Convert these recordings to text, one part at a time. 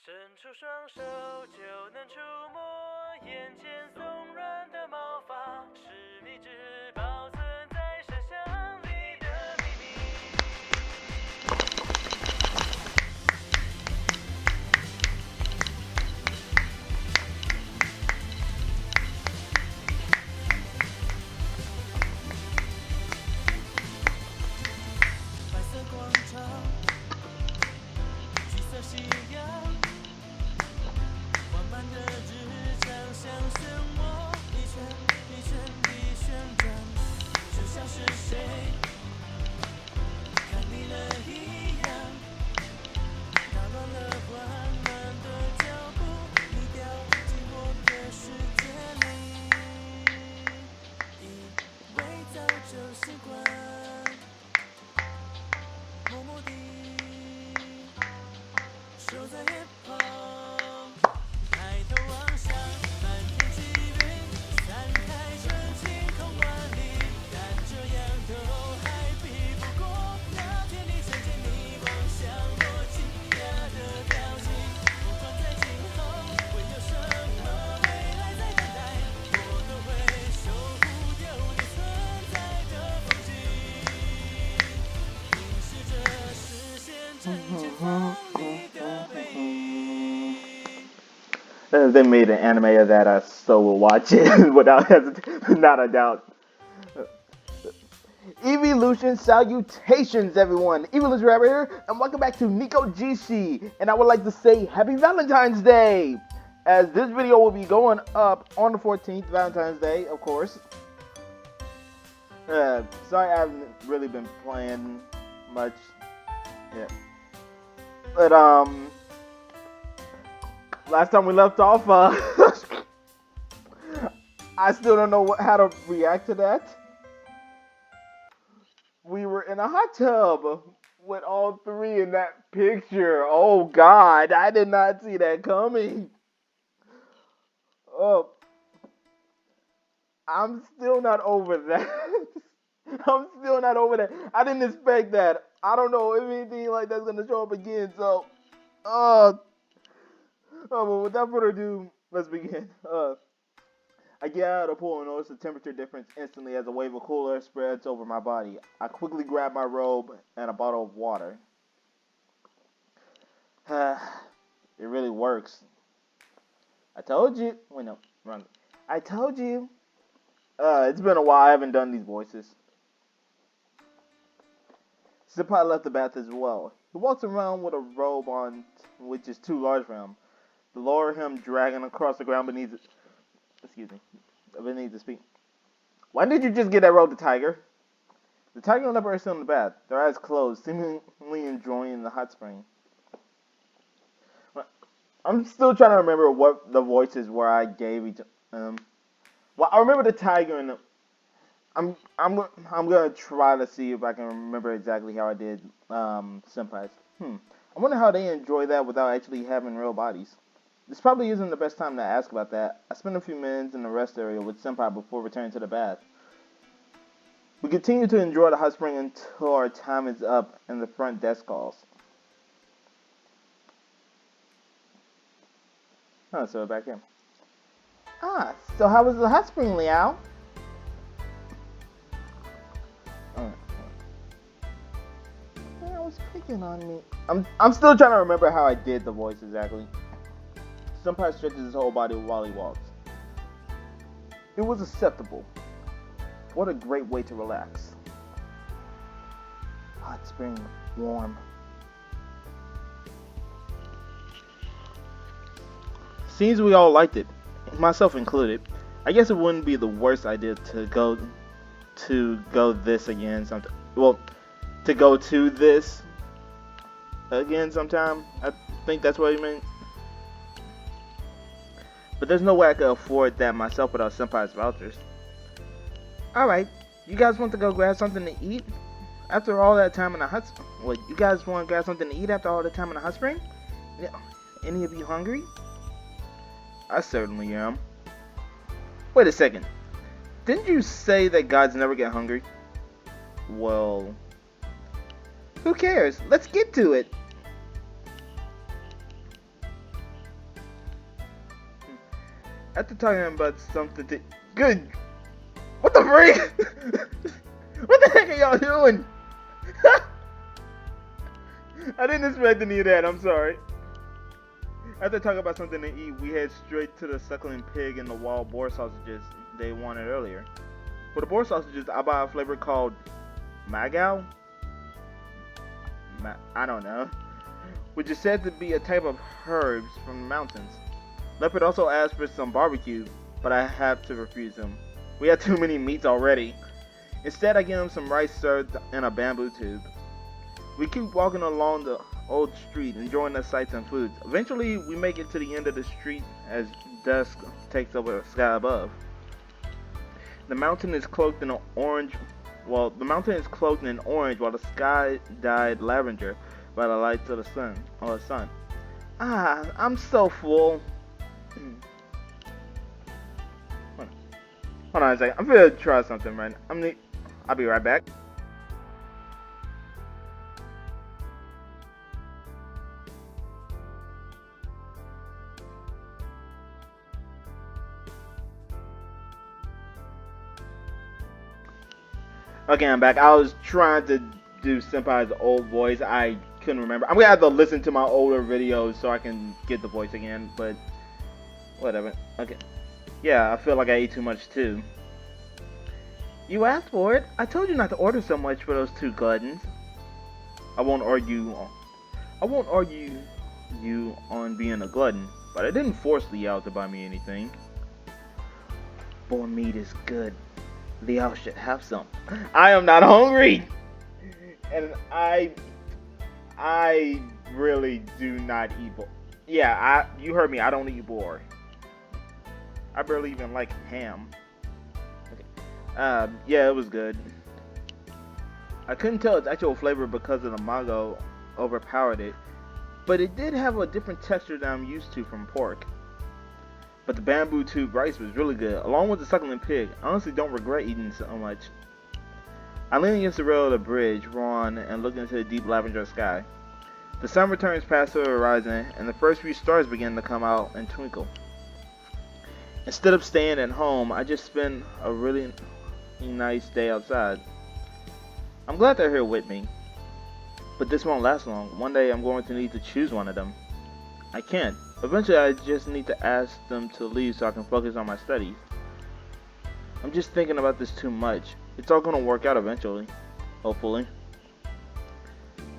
伸出双手就能触摸眼前松软的毛发，是你只保存在深箱里的秘密。白色广场，橘色夕阳。缓慢的日常像漩涡，一圈一圈地旋转，就像是谁看腻了一样，打乱了缓慢的脚步，你掉进我的世界里，以为早就习惯，默默地守在夜旁。抬头望向满天积云，散开成晴空万里，但这样都还比不过那天你牵着你望向我惊讶的表情。不管在今后会有什么未来在等待，我都会守护有你存在的风景，凝视着视线正前方你的背影。If they made an anime of that, I still will watch it without hesitation, not a doubt. Evolution salutations, everyone. Evolution Rabbit here, and welcome back to Nekojishi. And I would like to say Happy Valentine's Day, as this video will be going up on the 14th, Valentine's Day, of course. Sorry, I haven't really been playing much. Yeah, but last time we left off, I still don't know how to react to that. We were in a hot tub with all three in that picture. Oh God, I did not see that coming. Oh, I'm still not over that. I'm still not over that. I didn't expect that. I don't know if anything like that's gonna show up again. So, but without further ado, let's begin. I get out of the pool and notice the temperature difference instantly as a wave of cool air spreads over my body. I quickly grab my robe and a bottle of water. It really works. I told you. Wait, no, wrong. I told you. It's been a while. I haven't done these voices. Senpai left the bath as well. He walks around with a robe on, which is too large for him. The lower him dragging across the ground beneath his feet. Why did you just get that robe to Tiger? The tiger and leopard are still in the bath, their eyes closed, seemingly enjoying the hot spring. I'm still trying to remember what the voices were I gave each. Well, I remember the tiger and the. I'm gonna try to see if I can remember exactly how I did Senpai's. I wonder how they enjoy that without actually having real bodies. This probably isn't the best time to ask about that. I spent a few minutes in the rest area with Senpai before returning to the bath. We continue to enjoy the hot spring until our time is up and the front desk calls. Oh, so we're back in. So how was the hot spring, Liao? I was picking on me. I'm still trying to remember how I did the voice exactly. Senpai stretches his whole body while he walks. It was acceptable. What a great way to relax. Hot spring, warm. Seems we all liked it, myself included. I guess it wouldn't be the worst idea to go this again sometime. Well, to go to this again sometime. I think that's what he meant. But there's no way I could afford that myself without Senpai's vouchers. Alright, you guys want to go grab something to eat? After all that time in the hot spring? What, you guys want to grab something to eat after all the time in the hot spring? Yeah. Any of you hungry? I certainly am. Wait a second. Didn't you say that gods never get hungry? Well, who cares? Let's get to it. After talking about something to... Good! What the freak? What the heck are y'all doing? I didn't expect any of that, I'm sorry. After talking about something to eat, we head straight to the suckling pig and the wild boar sausages they wanted earlier. For the boar sausages, I buy a flavor called Magao? I don't know. Which is said to be a type of herbs from the mountains. Leopard also asked for some barbecue, but I have to refuse him. We have too many meats already. Instead, I give him some rice served in a bamboo tube. We keep walking along the old street, enjoying the sights and foods. Eventually, we make it to the end of the street as dusk takes over the sky above. The mountain is cloaked in orange while the sky dyed lavender by the lights of the sun. Ah, I'm so full. Hold on a second. I'm gonna try something right now. I'll be right back. Okay, I'm back. I was trying to do Senpai's old voice. I couldn't remember. I'm gonna have to listen to my older videos so I can get the voice again, but whatever. Okay. Yeah, I feel like I ate too much too. You asked for it. I told you not to order so much for those two gluttons. I won't argue you on being a glutton, but I didn't force Liao to buy me anything. Boar meat is good. Liao should have some. I am not hungry, and I really do not eat boar. Yeah, you heard me. I don't eat boar. I barely even like ham. Okay. Yeah, it was good. I couldn't tell its actual flavor because of the mango overpowered it, but it did have a different texture that I'm used to from pork. But the bamboo tube rice was really good, along with the suckling pig. I honestly don't regret eating so much. I lean against the rail of the bridge, Ron, and look into the deep lavender sky. The sun returns past the horizon, and the first few stars begin to come out and twinkle. Instead of staying at home, I just spend a really nice day outside. I'm glad they're here with me, but this won't last long. One day I'm going to need to choose one of them. I can't. Eventually I just need to ask them to leave so I can focus on my studies. I'm just thinking about this too much. It's all going to work out eventually. Hopefully.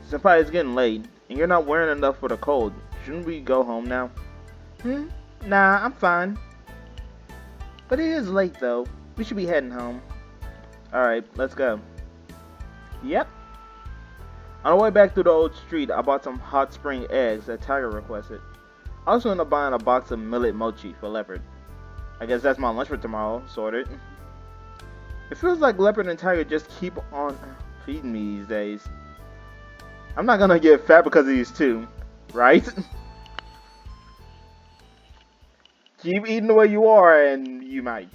Senpai, it's getting late, and you're not wearing enough for the cold. Shouldn't we go home now? Nah, I'm fine. But it is late though. We should be heading home. Alright, let's go. Yep. On the way back through the old street, I bought some hot spring eggs that Tiger requested. I also ended up buying a box of millet mochi for Leopard. I guess that's my lunch for tomorrow, sorted. It feels like Leopard and Tiger just keep on feeding me these days. I'm not gonna get fat because of these two, right? Keep eating the way you are and you might.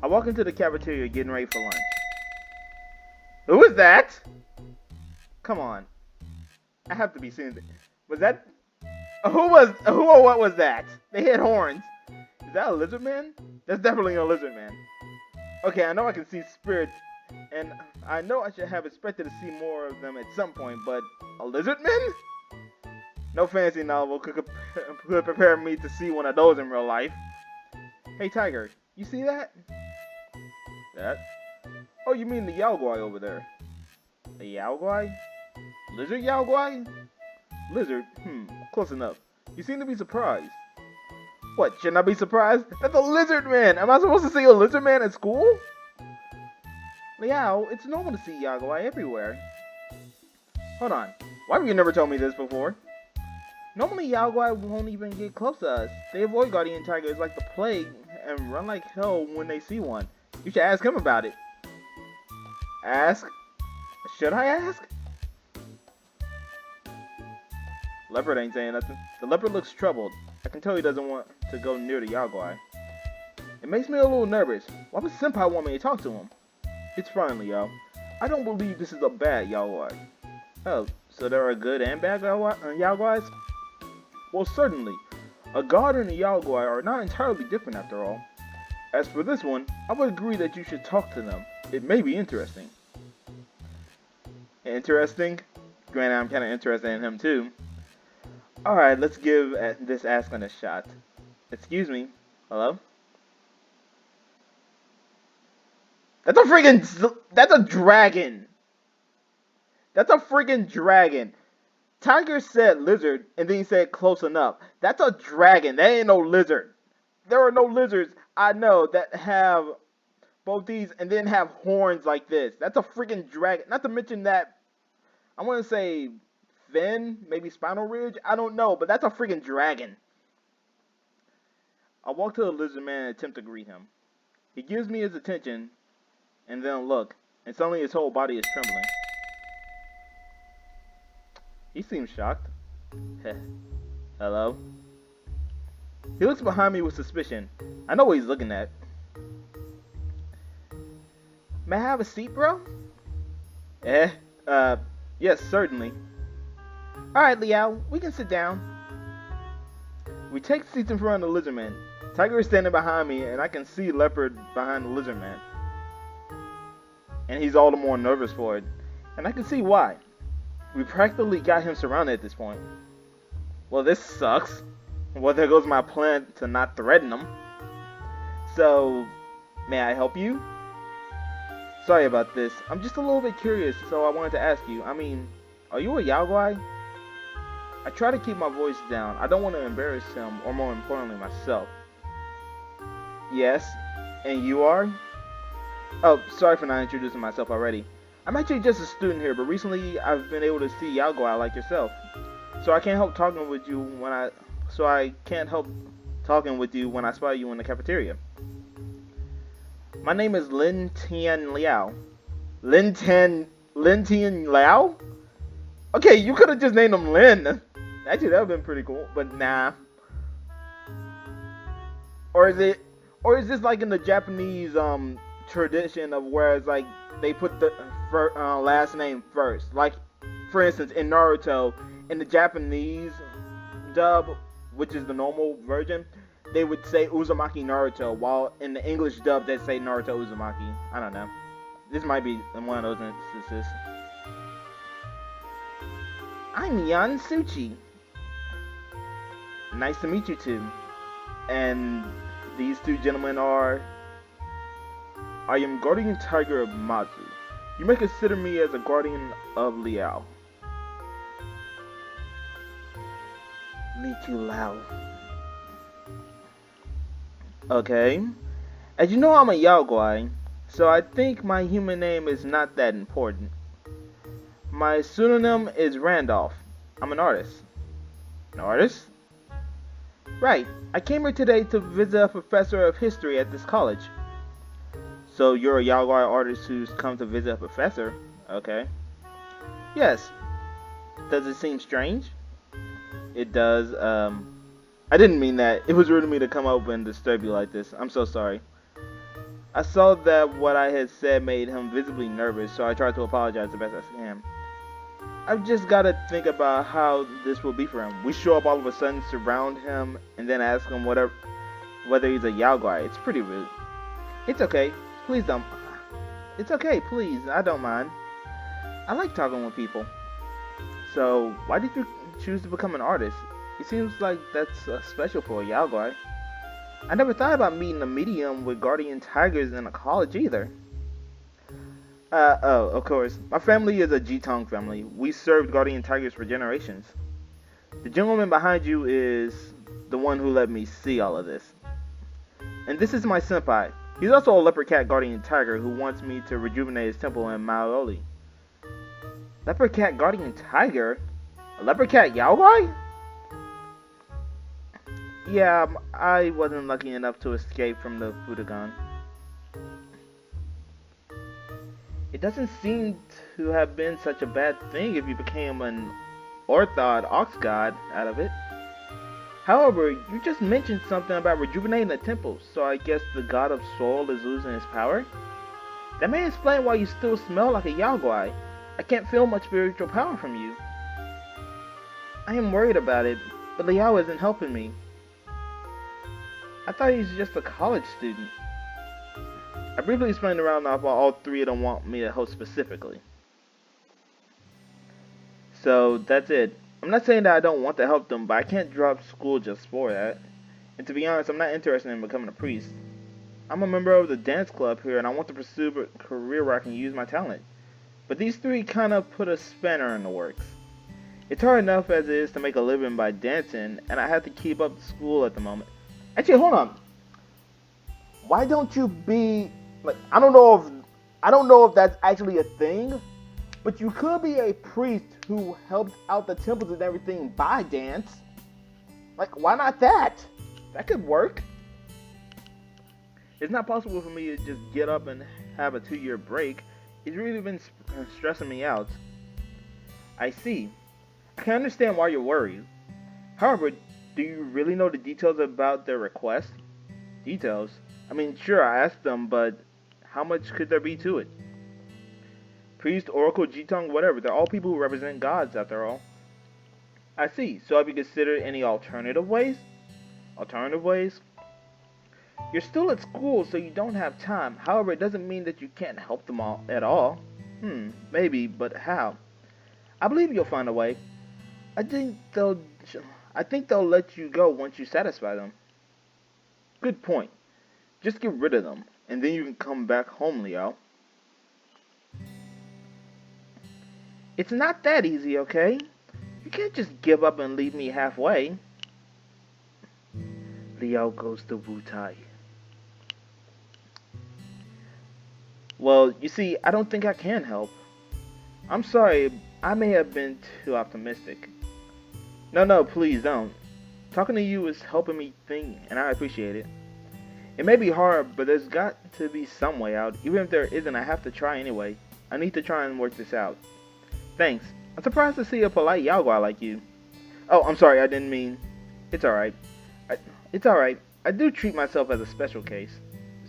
I walk into the cafeteria getting ready for lunch. Who is that? Come on. I have to be seeing it. Was that... Who or what was that? They had horns. Is that a lizard man? That's definitely a lizard man. Okay, I know I can see spirits, and I know I should have expected to see more of them at some point, but a lizard man? No fancy novel could prepare me to see one of those in real life. Hey Tiger, you see that? That? Oh, you mean the Yaoguai over there. A Yaoguai? Lizard Yaoguai? Lizard? Close enough. You seem to be surprised. What, shouldn't I be surprised? That's a lizard man! Am I supposed to see a lizard man at school? Liao, it's normal to see Yaoguai everywhere. Hold on. Why have you never told me this before? Normally Yaoguai won't even get close to us. They avoid guardian tigers like the plague and run like hell when they see one. You should ask him about it. Ask? Should I ask? Leopard ain't saying nothing. The leopard looks troubled. I can tell he doesn't want to go near the Yaoguai. It makes me a little nervous. Why would Senpai want me to talk to him? It's fine, Liao. I don't believe this is a bad Yaoguai. Oh, so there are good and bad Yaoguais? Well, certainly. A god and a Yaogwai are not entirely different after all. As for this one, I would agree that you should talk to them. It may be interesting. Interesting? Granted, I'm kind of interested in him too. Alright, let's give this Aslan a shot. Excuse me. Hello? That's a freaking... That's a dragon! That's a freaking dragon! Tiger said lizard, and then he said close enough. That's a dragon. That ain't no lizard. There are no lizards I know that have both these and then have horns like this. That's a freaking dragon. Not to mention that, I want to say fin, maybe spinal ridge. I don't know, but that's a freaking dragon. I walk to the lizard man and attempt to greet him. He gives me his attention, and then look, and suddenly his whole body is trembling. He seems shocked. Hello? He looks behind me with suspicion. I know what he's looking at. May I have a seat, bro? Yes, certainly. Alright, Liao, we can sit down. We take seats in front of the lizard man. Tiger is standing behind me, and I can see Leopard behind the lizard man. And he's all the more nervous for it. And I can see why. We practically got him surrounded at this point. Well, this sucks. Well, there goes my plan to not threaten him. So, may I help you? Sorry about this. I'm just a little bit curious, so I wanted to ask you. I mean, are you a Yaogwai? I try to keep my voice down. I don't want to embarrass him, or more importantly, myself. Yes, and you are? Oh, sorry for not introducing myself already. I'm actually just a student here, but recently I've been able to see Yaogwai like yourself. So I can't help talking with you when I spot you in the cafeteria. My name is Lin Tian Liao. Lin Tian Liao? Okay, you could have just named him Lin. Actually, that would have been pretty cool, but nah. Or is this like in the Japanese tradition of where it's like they put the last name first? Like, for instance, in Naruto, in the Japanese dub, which is the normal version, they would say Uzumaki Naruto, while in the English dub they say Naruto Uzumaki. I don't know. This might be one of those instances. I'm Yan Suchi. Nice to meet you too. And these two gentlemen are... I am Guardian Tiger of Mazu. You may consider me as a guardian of Liao. Meet you, Lao. Okay. As you know, I'm a Yaogwai, so I think my human name is not that important. My pseudonym is Randolph. I'm an artist. An artist? Right. I came here today to visit a professor of history at this college. So you're a Yaogwai artist who's come to visit a professor? Okay. Yes. Does it seem strange? It does. I didn't mean that. It was rude of me to come up and disturb you like this. I'm so sorry. I saw that what I had said made him visibly nervous, so I tried to apologize the best I can. I've just got to think about how this will be for him. We show up all of a sudden, surround him, and then ask him whether he's a Yaogwai. It's pretty rude. It's okay. Please don't. It's okay, please. I don't mind. I like talking with people. So, why did you choose to become an artist? It seems like that's special for a Yaogwai. I never thought about meeting a medium with guardian tigers in a college either. Oh, of course. My family is a Jitong family. We served guardian tigers for generations. The gentleman behind you is the one who let me see all of this. And this is my senpai. He's also a leopard cat guardian tiger who wants me to rejuvenate his temple in Maoli. Leopard cat guardian tiger? A leopard cat Yaogwai? Yeah, I wasn't lucky enough to escape from the Fudogan. It doesn't seem to have been such a bad thing if you became an orthod ox god out of it. However, you just mentioned something about rejuvenating the temple, so I guess the god of soil is losing his power? That may explain why you still smell like a Yaogwai. I can't feel much spiritual power from you. I am worried about it, but Liao isn't helping me. I thought he was just a college student. I briefly explained around why all three of them want me to host specifically. So that's it. I'm not saying that I don't want to help them, but I can't drop school just for that. And to be honest, I'm not interested in becoming a priest. I'm a member of the dance club here, and I want to pursue a career where I can use my talent. But these three kind of put a spanner in the works. It's hard enough as it is to make a living by dancing, and I have to keep up school at the moment. Actually, hold on. Why don't you be like I don't know if that's actually a thing, but you could be a priest who helps out the temples and everything by dance. Like, why not that? That could work. It's not possible for me to just get up and have a 2-year break. It's really been stressing me out. I see. I can understand why you're worried. However, do you really know the details about their request? Details? I mean, sure, I asked them, but how much could there be to it? Priest, oracle, jitong, whatever. They're all people who represent gods, after all. I see. So have you considered any alternative ways? Alternative ways? You're still at school, so you don't have time. However, it doesn't mean that you can't help them all at all. Maybe, but how? I believe you'll find a way. I think they'll let you go once you satisfy them. Good point. Just get rid of them, and then you can come back home, Leo. It's not that easy, okay? You can't just give up and leave me halfway. Leo goes to Wutai. Well, you see, I don't think I can help. I'm sorry, I may have been too optimistic. No, please don't. Talking to you is helping me think, and I appreciate it. It may be hard, but there's got to be some way out. Even if there isn't, I have to try anyway. I need to try and work this out. Thanks. I'm surprised to see a polite Yao Guai like you. Oh, I'm sorry, I didn't mean... It's alright. It's alright. I do treat myself as a special case.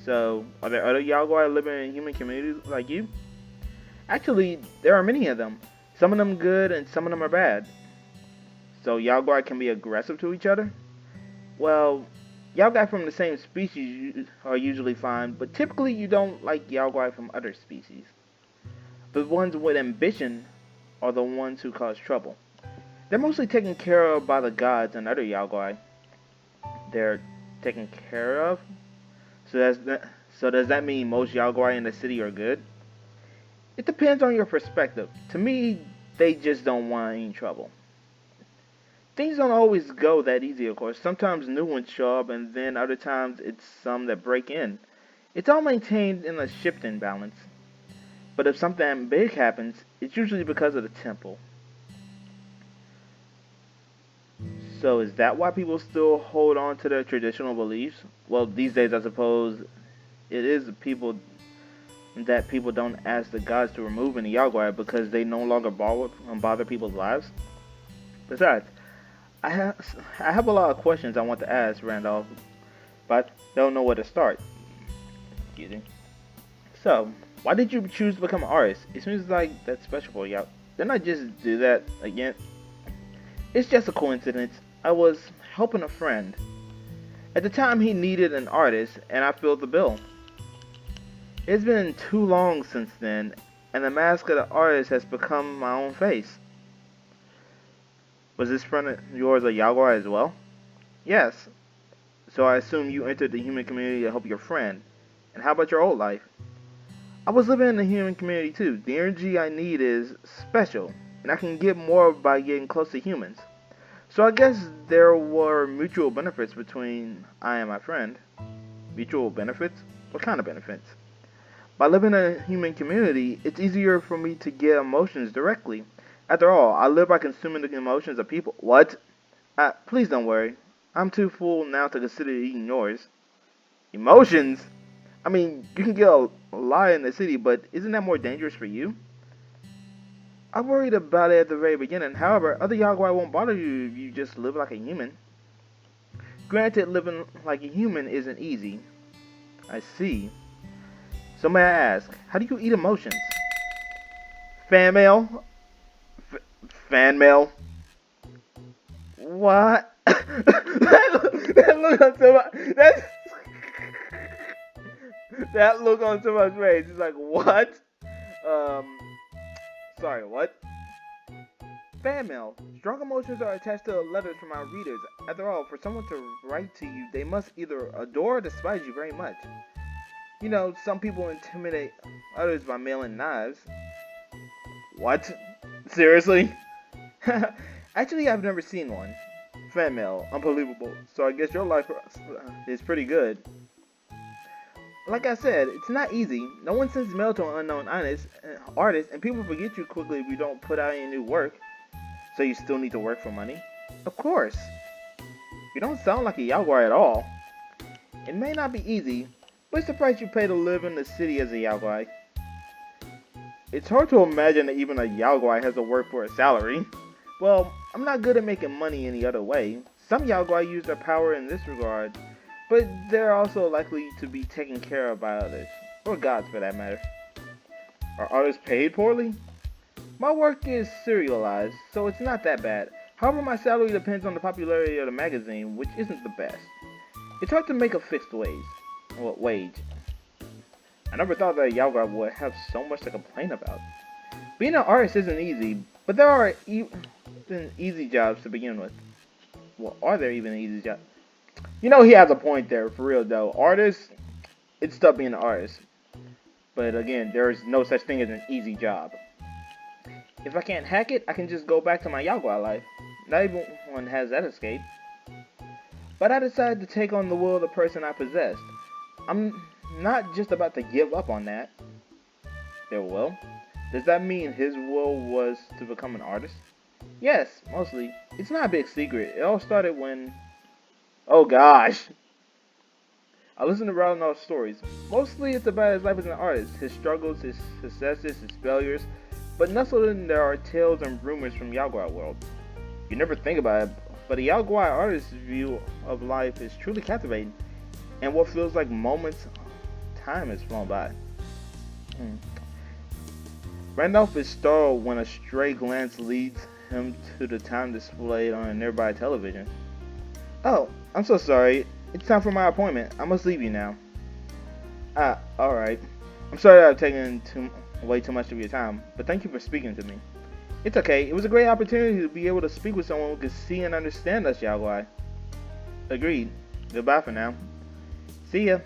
So, are there other Yao Guai living in human communities like you? Actually, there are many of them. Some of them good and some of them are bad. So Yao Guai can be aggressive to each other? Well, Yao Guai from the same species are usually fine, but typically you don't like Yao Guai from other species. The ones with ambition are the ones who cause trouble. They're mostly taken care of by the gods and other Yao Guai. They're taken care of? So does that mean most Yao Guai in the city are good? It depends on your perspective. To me, they just don't want any trouble. Things don't always go that easy, of course. Sometimes new ones show up, and then other times it's some that break in. It's all maintained in a shifting balance. But if something big happens, it's usually because of the temple. So is that why people still hold on to their traditional beliefs? Well, these days I suppose it is the people don't ask the gods to remove any Yao Guai because they no longer bother people's lives. Besides, I have a lot of questions I want to ask Randolph, but I don't know where to start. Excuse me. So, why did you choose to become an artist? It seems like that's special for you. Didn't I just do that again? It's just a coincidence. I was helping a friend. At the time he needed an artist, and I filled the bill. It's been too long since then, and the mask of the artist has become my own face. Was this friend of yours a Yao Guai as well? Yes. So I assume you entered the human community to help your friend. And how about your old life? I was living in the human community too. The energy I need is special, and I can get more by getting close to humans. So I guess there were mutual benefits between I and my friend. Mutual benefits? What kind of benefits? By living in a human community, it's easier for me to get emotions directly. After all, I live by consuming the emotions of people. What? Please don't worry. I'm too full now to consider eating yours. Emotions? I mean, you can get a lot in the city, but isn't that more dangerous for you? I worried about it at the very beginning. However, other Yao Guai won't bother you if you just live like a human. Granted, living like a human isn't easy. I see. So may I ask, how do you eat emotions? Fan mail? Fan mail? What? that look on so much. That's That look on someone's face. He's like, what? Um, sorry, what? Fan mail. Strong emotions are attached to letters from our readers. After all, for someone to write to you, they must either adore or despise you very much. You know, some people intimidate others by mailing knives. What? Seriously? Actually, I've never seen one. Fan mail. Unbelievable. So I guess your life is pretty good. Like I said, it's not easy. No one sends mail to an unknown artist, and people forget you quickly if you don't put out any new work. So you still need to work for money? Of course. You don't sound like a Yaogwai at all. It may not be easy, but it's the price you pay to live in the city as a Yaogwai. It's hard to imagine that even a Yaogwai has to work for a salary. Well, I'm not good at making money any other way. Some Yaogwai use their power in this regard, but they're also likely to be taken care of by others, or gods for that matter. Are artists paid poorly? My work is serialized, so it's not that bad. However, my salary depends on the popularity of the magazine, which isn't the best. It's hard to make a fixed wage. I never thought that a Yaogwai would have so much to complain about. Being an artist isn't easy, but there are even easy jobs to begin with. Well, are there even easy jobs? You know, he has a point there, for real though. Artists, it's tough being an artist. But again, there is no such thing as an easy job. If I can't hack it, I can just go back to my Yaogwai life. Not everyone has that escape. But I decided to take on the will of the person I possessed. I'm not just about to give up on that. Their will? Does that mean his will was to become an artist? Yes, mostly. It's not a big secret. It all started when... Oh gosh! I listen to Randolph's stories. Mostly it's about his life as an artist, his struggles, his successes, his failures. But nestled in there are tales and rumors from Yaogwai world. You never think about it, but a Yaogwai artist's view of life is truly captivating. And what feels like moments, time has flown by. Randolph is startled when a stray glance leads him to the time displayed on a nearby television. Oh, I'm so sorry. It's time for my appointment. I must leave you now. Alright. I'm sorry that I've taken way too much of your time, but thank you for speaking to me. It's okay. It was a great opportunity to be able to speak with someone who could see and understand us Yaogwai. Agreed. Goodbye for now. See ya.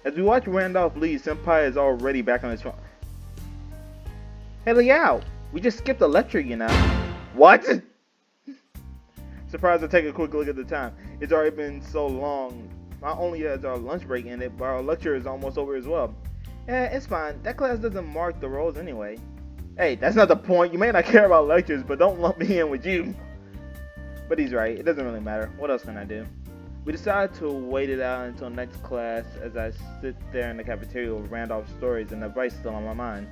As we watch Randolph leave, Senpai is already back on his phone. Hey Liao, we just skipped a lecture, you know. What? Surprised to take a quick look at the time. It's already been so long. Not only has our lunch break ended, but our lecture is almost over as well. It's fine. That class doesn't mark the roles anyway. Hey, that's not the point. You may not care about lectures, but don't lump me in with you. But he's right. It doesn't really matter. What else can I do? We decided to wait it out until next class as I sit there in the cafeteria with Randolph's stories and advice still on my mind.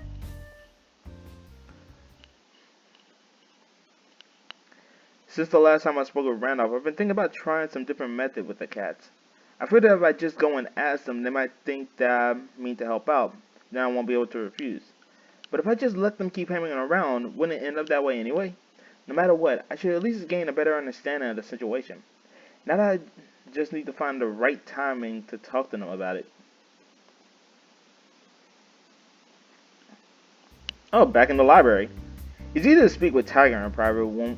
Since the last time I spoke with Randolph, I've been thinking about trying some different method with the cats. I fear that if I just go and ask them, they might think that I mean to help out. Then I won't be able to refuse. But if I just let them keep hanging around, wouldn't it end up that way anyway? No matter what, I should at least gain a better understanding of the situation. Now that I just need to find the right timing to talk to them about it. Oh, back in the library. It's easy to speak with Tiger in private when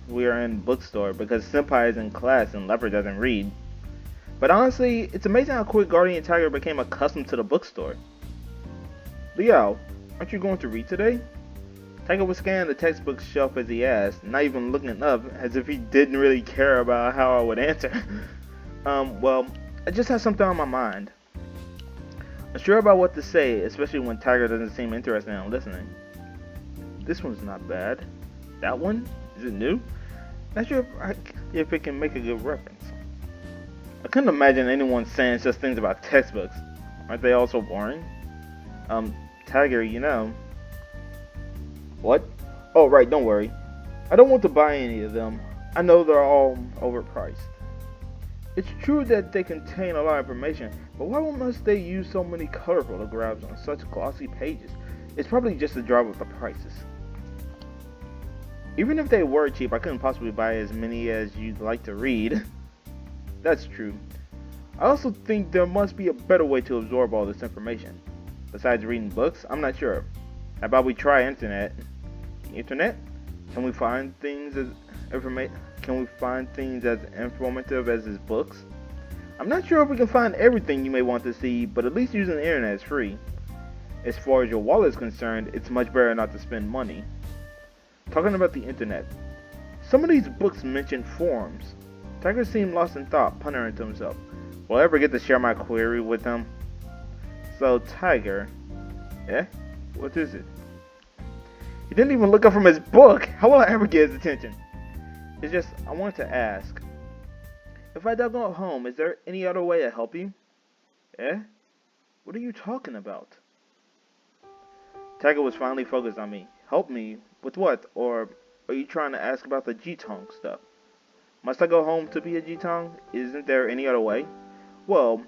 we are in bookstore because Senpai is in class and Leopard doesn't read. But honestly, it's amazing how quick Guardian Tiger became accustomed to the bookstore. Liao, aren't you going to read today? Tiger was scanning the textbook shelf as he asked, not even looking up, as if he didn't really care about how I would answer. Well, I just have something on my mind. Unsure about what to say, especially when Tiger doesn't seem interested in listening. This one's not bad. That one? Is it new? Not sure if it can make a good reference. I couldn't imagine anyone saying such things about textbooks. Aren't they all so boring? Tiger, you know. What? Oh, right, don't worry. I don't want to buy any of them. I know they're all overpriced. It's true that they contain a lot of information, but why must they use so many color photographs on such glossy pages? It's probably just to drive up the prices. Even if they were cheap, I couldn't possibly buy as many as you'd like to read. That's true. I also think there must be a better way to absorb all this information. Besides reading books, I'm not sure. How about we try internet? The internet? Can we find things as informative as his books? I'm not sure if we can find everything you may want to see, but at least using the internet is free. As far as your wallet is concerned, it's much better not to spend money. Talking about the internet, some of these books mention forums. Tiger seemed lost in thought, pondering to himself. Will I ever get to share my query with him? So, Tiger... What is it? He didn't even look up from his book! How will I ever get his attention? It's just, I wanted to ask. If I don't go home, is there any other way to help you? What are you talking about? Tiger was finally focused on me. Help me? With what? Or are you trying to ask about the G-Tong stuff? Must I go home to be a G-Tong? Isn't there any other way? Well,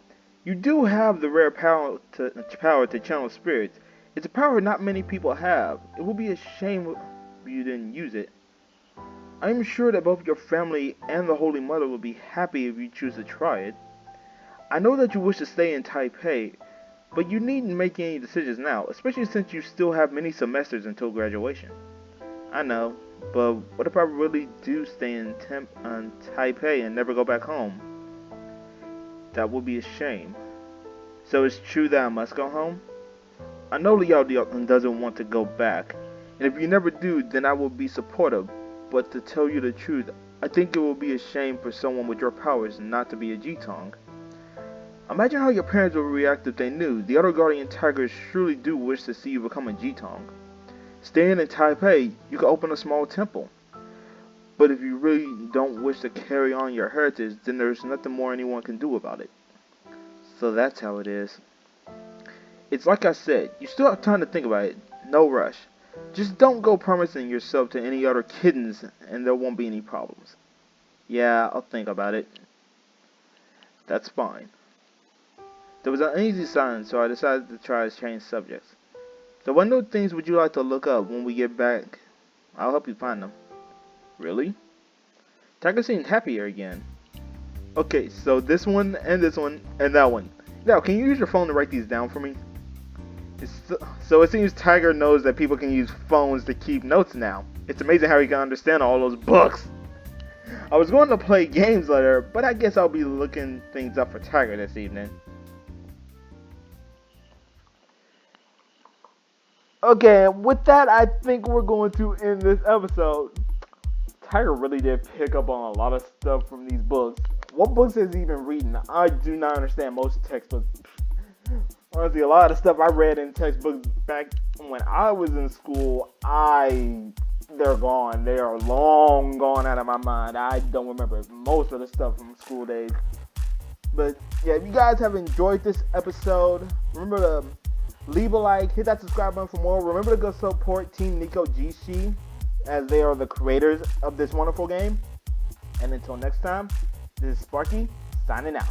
you do have the rare power to channel spirits. It's a power not many people have. It would be a shame if you didn't use it. I am sure that both your family and the Holy Mother will be happy if you choose to try it. I know that you wish to stay in Taipei, but you needn't make any decisions now, especially since you still have many semesters until graduation. I know, but what if I really do stay in Taipei and never go back home? That would be a shame. So it's true that I must go home? I know Liao doesn't want to go back, and if you never do, then I will be supportive. But to tell you the truth, I think it would be a shame for someone with your powers not to be a G-Tong. Imagine how your parents would react if they knew. The other guardian tigers surely do wish to see you become a G-Tong. Staying in Taipei, you can open a small temple. But if you really don't wish to carry on your heritage, then there's nothing more anyone can do about it. So that's how it is. It's like I said, you still have time to think about it. No rush. Just don't go promising yourself to any other kittens and there won't be any problems. Yeah, I'll think about it. That's fine. There was an uneasy silence, so I decided to try to change subjects. So what new things would you like to look up when we get back? I'll help you find them. Really? Tiger seemed happier again. Okay, so this one, and that one. Now, can you use your phone to write these down for me? So it seems Tiger knows that people can use phones to keep notes now. It's amazing how he can understand all those books. I was going to play games later, but I guess I'll be looking things up for Tiger this evening. Okay, with that, I think we're going to end this episode. Tiger really did pick up on a lot of stuff from these books. What books is he even reading? I do not understand most textbooks. Honestly, a lot of stuff I read in textbooks back when I was in school, they're gone. They are long gone out of my mind. I don't remember most of the stuff from school days. But yeah, if you guys have enjoyed this episode, remember to leave a like, hit that subscribe button for more. Remember to go support Team Nekojishi, as they are the creators of this wonderful game. And until next time, this is Sparky, signing out.